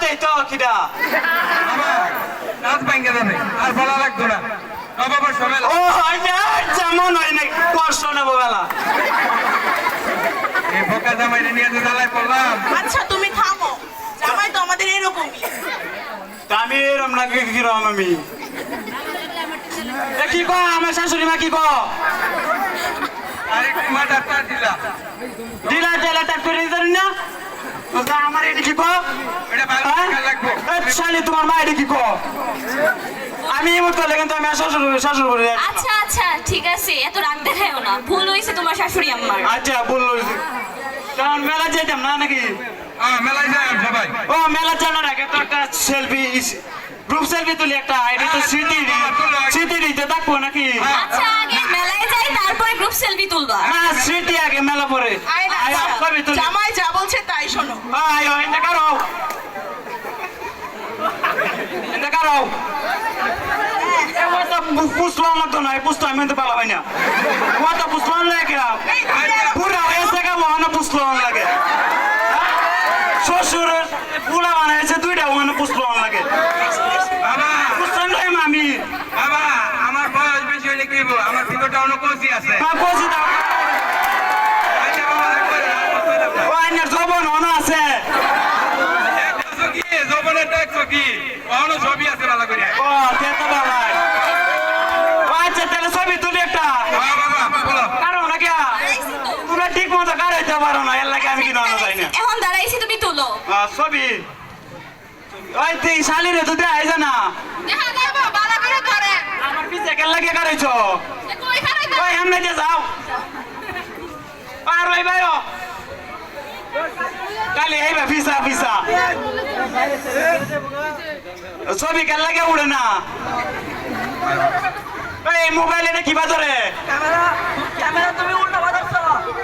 দেই তো কিডা রাত ভাঙ্গে যাবে আর বলা লাগতো না নববর্ষ মেলা ও যেমন হয় না কষ্ট নেব বেলা এই বোকা জামাই নিয়ে যে জ্বালায় পড়লাম আচ্ছা তুমি থামো, জামাই তো আমাদের এরকমই। তা আমি এরম না কিরম আমি কি ক আমার শাশুড়ি মা কি ক আরে কুমা ডাক্তার দিলা দিলা দিলা তার করে জানি না আমার এটা কি ক এটা ভালো খেয়াল রাখবো শালি তোমার মা এটা কি ক আমি এমন করলে কিন্তু আমি শাশুড়ি করে আচ্ছা আচ্ছা ঠিক আছে, এত রাগ দেখায়ও না, ভুল হয়েছে তোমার শাশুড়ি আম্মার। আচ্ছা বললো কারণ মেলা যেতাম না নাকি হ্যাঁ মেলায় যায় সবাই ও মেলা জানার আগে তো একটা সেলফি গ্রুপ সেলফি তুলি একটা এটা তো স্মৃতি দিতে থাকবো নাকি আচ্ছা আগে মেলায় যাই তারপরে গ্রুপ সেলফি তুলবা। না স্মৃতি আগে মেলা পরে আয় না, কবে তুলি জামাই যা বলছে তাই শোনো। আয় এটা কারো এটা কারো পুষলাম না তো নয় পুষতো আমি তো ভালো হয় না ওটা পুষলাম লাগে পুরা হয়েছে কেমন না পুষলাম লাগে শ্বশুর পুরা বানাইছে দুইটা ওখানে পুষলাম লাগে বাবা পুষলাম লাগে আমি বাবা আমার বয়স বেশি হইলে কি হইবো? আমার ভিতরটা অনেক কচি আছে বলছি দাও আচ্ছা বাবা রাখবো না, রাখবো না। ও আইনার জবন অন আছে দেখছো কি যৌবনের দেখছো কি অন্য ছবি আছে ভালো করে ও তেতো বাবাই ও আচ্ছা তাহলে ছবি তুলি একটা হ্যাঁ বাবা বলো কারণ নাকি তোমরা ঠিক মতো কারাইতে পারো না এর লাগে আমি কি জানা যাই না এখন দাঁড়াইছি তুমি তুলো। ছবি ওই তুই শালিরে তো দেয় না দেখা যাবো ভালো করে করে। আমার পিছে কেন লাগে কারাইছো কই খারাই ওই এমনি যে যাও আর ওই ভাইও কালি এই বা পিসা পিসা ছবি কেন লাগে উড়ে না এই মোবাইল এটা কি বাজারে